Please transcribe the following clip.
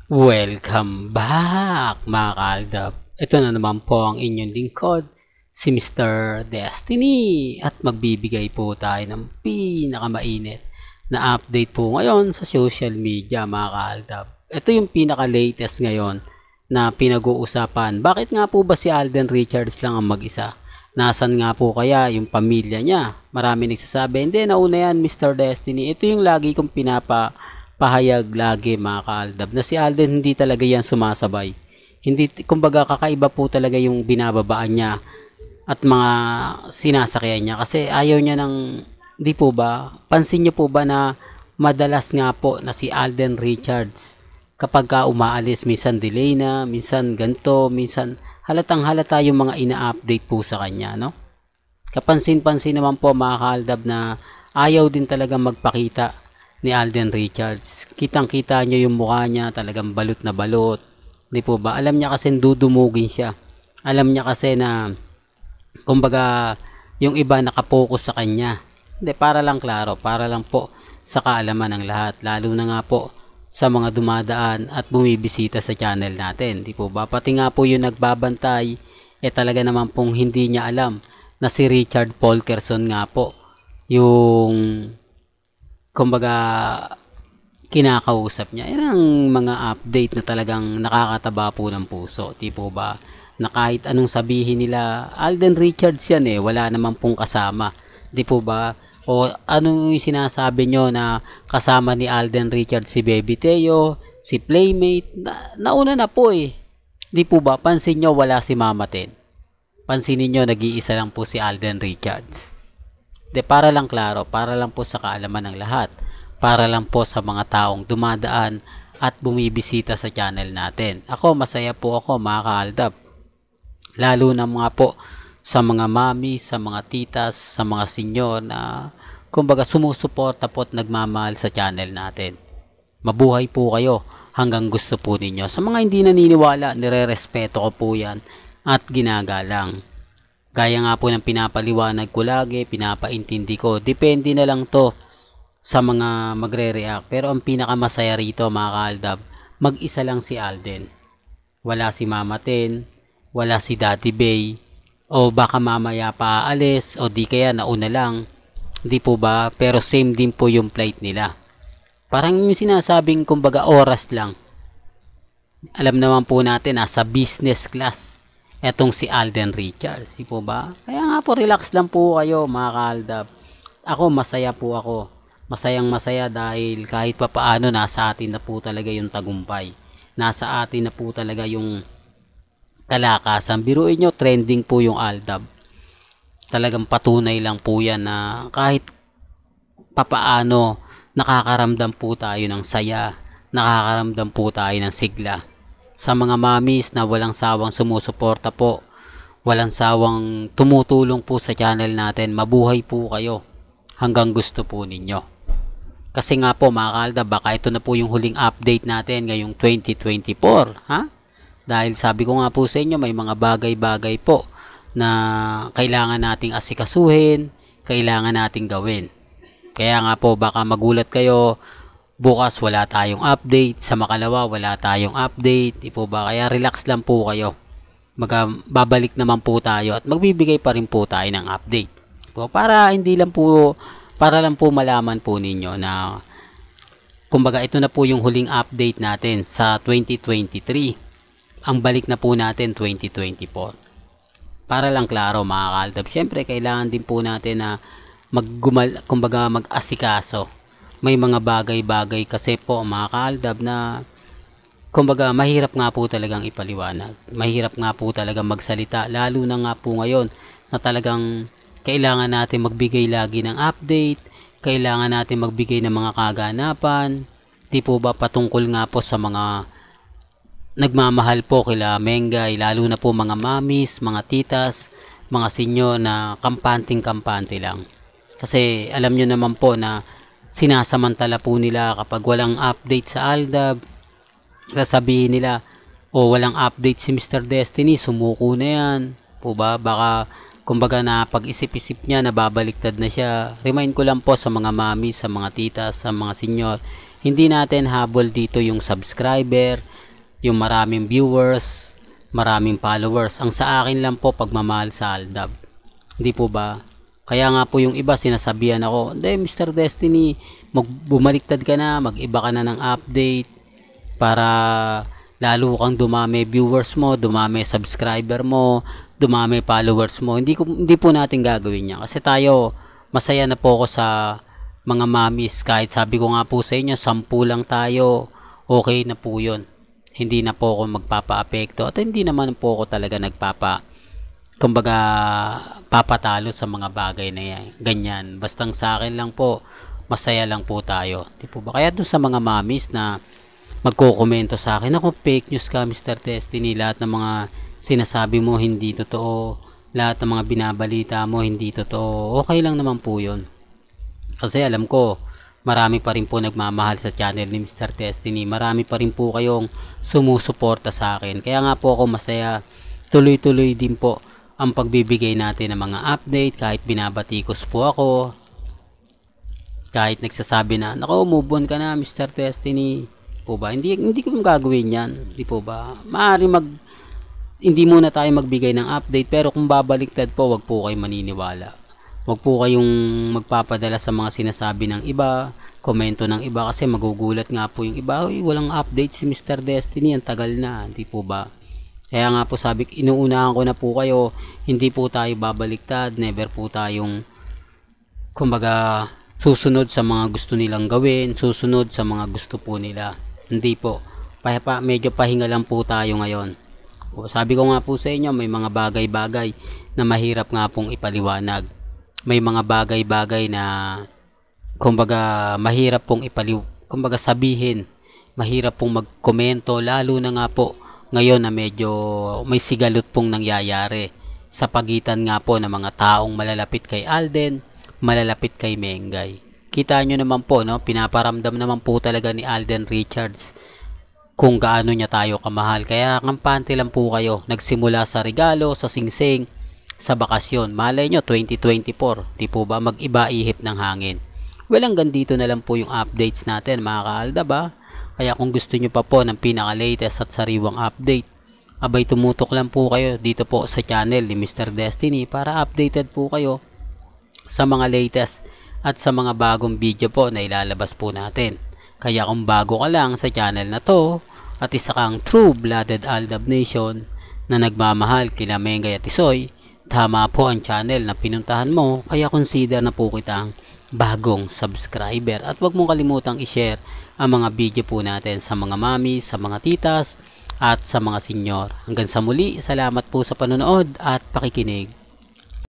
Welcome back mga kaaldab. Ito na naman po ang inyong lingkod, si Mr. Destiny. At magbibigay po tayo ng pinakamainit na update po ngayon sa social media mga kaaldab. Ito yung pinaka-latest ngayon na pinag-uusapan. Bakit nga po ba si Alden Richards lang ang mag-isa? Nasaan nga po kaya yung pamilya niya? Marami nagsasabi, hindi, nauna yan Mr. Destiny. Ito yung lagi kong pahayag lagi mga kaaldab na si Alden hindi talaga yan sumasabay. Hindi, kumbaga kakaiba po talaga yung binababaan niya at mga sinasakyan niya kasi ayaw niya ng, di po ba? Pansin niyo po ba na madalas nga po na si Alden Richards kapag ka umaalis, minsan delay na, minsan ganto, minsan halatang halata yung mga ina-update po sa kanya, no? Kapansin-pansin naman po mga kaaldab na ayaw din talaga magpakita ni Alden Richards. Kitang-kita nyo yung mukha niya, talagang balot na balot. Di po ba? Alam niya kasi dudumugin siya. Alam niya kasi na, kumbaga, yung iba nakapokus sa kanya. Hindi, para lang klaro, para lang po sa kaalaman ng lahat. Lalo na nga po sa mga dumadaan at bumibisita sa channel natin. Di po ba? Pati nga po yung nagbabantay, talaga naman pong hindi niya alam na si Richard Polkerson nga po yung kumbaga kinakausap niya. Yan ang mga update na talagang nakakataba po ng puso. Di po ba? Na kahit anong sabihin nila, Alden Richards yan wala naman pong kasama. Di po ba? O anong sinasabi nyo na kasama ni Alden Richards si Baby Teo, si Playmate, nauna na po Di po ba? Pansin nyo wala si Mama Ten. Pansinin nyo nag-iisa lang po si Alden Richards. Para lang klaro, para lang po sa kaalaman ng lahat, para lang po sa mga taong dumadaan at bumibisita sa channel natin. Ako, masaya po ako mga kaaldab. Lalo na mga po sa mga mami, sa mga titas, sa mga senyor na kumbaga sumusuporta po at nagmamahal sa channel natin. Mabuhay po kayo hanggang gusto po ninyo. Sa mga hindi naniniwala, nire-respeto ko po yan at ginagalang. Gaya nga po ng pinapaliwanag ko lagi, pinapaintindi ko. Depende na lang to sa mga magre-react. Pero ang pinakamasaya rito mga kaaldab, mag-isa lang si Alden. Wala si Mama Ten, wala si Daddy Bay, o baka mamaya pa aalis, o di kaya nauna lang. Di po ba? Pero same din po yung flight nila. Parang yung sinasabing kumbaga oras lang. Alam naman po natin nasa business class etong si Alden Richards, di po ba? Kaya nga po, relax lang po kayo mga kaaldab. Ako, masaya po ako. Masayang masaya dahil kahit pa paano nasa atin na po talaga yung tagumpay. Nasa atin na po talaga yung kalakasan. Biruin nyo, trending po yung Aldab. Talagang patunay lang po yan na kahit papaano nakakaramdam po tayo ng saya, nakakaramdam po tayo ng sigla. Sa mga mamis na walang sawang sumusuporta po, walang sawang tumutulong po sa channel natin, mabuhay po kayo hanggang gusto po ninyo. Kasi nga po mga kaaldab, baka ito na po yung huling update natin ngayong 2024. Dahil sabi ko nga po sa inyo, may mga bagay-bagay po na kailangan nating asikasuhin, kailangan nating gawin. Kaya nga po baka magulat kayo, bukas wala tayong update, sa makalawa wala tayong update, di po ba? Kaya relax lang po kayo. Babalik naman po tayo at magbibigay pa rin po tayo ng update. Po, para lang po malaman po ninyo na kumbaga ito na po yung huling update natin sa 2023. Ang balik na po natin 2024. Para lang klaro mga kaaldab. Siyempre kailangan din po natin na mag-asikaso. May mga bagay-bagay kasi po mga kaaldab na kumbaga mahirap nga po talagang ipaliwanag. Mahirap nga po talagang magsalita. Lalo na nga po ngayon na talagang kailangan natin magbigay lagi ng update. Kailangan natin magbigay ng mga kaganapan. Di po ba patungkol nga po sa mga nagmamahal po kila Mengay. Lalo na po mga mamis, mga titas, mga senyor na kampanting-kampante lang. Kasi alam nyo naman po na sinasamantala po nila kapag walang update sa Aldab. Sasabihin nila, walang update si Mr. Destiny, sumuko na yan. Po ba? Baka kumbaga na pag-isip-isip niya, nababaliktad na siya. Remind ko lang po sa mga mami, sa mga titas, sa mga senyor, hindi natin habol dito yung subscriber, yung maraming viewers, maraming followers. Ang sa akin lang po pagmamahal sa Aldab. Hindi po ba? Kaya nga po yung iba sinasabihan ako, hindi Mr. Destiny, bumaliktad ka na, mag-iba ka na ng update para lalo kang dumami viewers mo, dumami subscriber mo, dumami followers mo. Hindi po natin gagawin yan kasi tayo masaya na po ako sa mga mamis. Kahit sabi ko nga po sa inyo 10 lang tayo, okay na po yun. Hindi na po ako magpapa-apekto at hindi naman po ako talaga kumbaga papatalo sa mga bagay na yan. Ganyan. Bastang sa akin lang po, masaya lang po tayo. Di po ba? Kaya doon sa mga mamis na magko-komento sa akin, ako fake news ka Mr. Destiny, lahat ng mga sinasabi mo hindi totoo, lahat ng mga binabalita mo hindi totoo, okay lang naman po yun. Kasi alam ko, marami pa rin po nagmamahal sa channel ni Mr. Destiny, marami pa rin po kayong sumusuporta sa akin. Kaya nga po ako masaya, tuloy-tuloy din po ang pagbibigay natin ng mga update, kahit binabatikos po ako, kahit nagsasabi na, nako, move on ka na Mr. Destiny, po ba? Hindi ko gagawin yan, di po ba? Hindi muna tayo magbigay ng update, pero kung babaliktad po, wag po kayo maniniwala. Wag po kayong magpapadala sa mga sinasabi ng iba, komento ng iba, kasi magugulat nga po yung iba, walang update si Mr. Destiny, ang tagal na, di po ba? Kaya nga po sabi, inuunahan ko na po kayo, hindi po tayo babaliktad, never po tayong kumbaga susunod sa mga gusto nilang gawin, susunod sa mga gusto po nila. Hindi po. Medyo pahinga lang po tayo ngayon. Sabi ko nga po sa inyo, may mga bagay-bagay na mahirap nga pong ipaliwanag. May mga bagay-bagay na kumbaga mahirap pong kumbaga sabihin, mahirap pong magkomento, lalo na nga po ngayon na medyo may sigalot pong nangyayari sa pagitan nga po ng mga taong malalapit kay Alden, malalapit kay Mengay. Kita nyo naman po, no? Pinaparamdam naman po talaga ni Alden Richards kung gaano niya tayo kamahal. Kaya kampante lang po kayo. Nagsimula sa regalo, sa singsing, sa bakasyon. Malay nyo, 2024. Di po ba mag-iba ihip ng hangin? Well, hanggang dito na lang po yung updates natin, mga kaalda ba? Kaya kung gusto nyo pa po ng pinaka-latest at sariwang update, abay tumutok lang po kayo dito po sa channel ni Mr. Destiny para updated po kayo sa mga latest at sa mga bagong video po na ilalabas po natin. Kaya kung bago ka lang sa channel na to at isa kang true-blooded Aldab Nation na nagmamahal kila Mengay at Isoy, tama po ang channel na pinuntahan mo, kaya consider na po kitang bagong subscriber. At huwag mong kalimutang i-share ang mga video po natin sa mga mami, sa mga titas at sa mga senyor. Hanggang sa muli, salamat po sa panonood at pakikinig.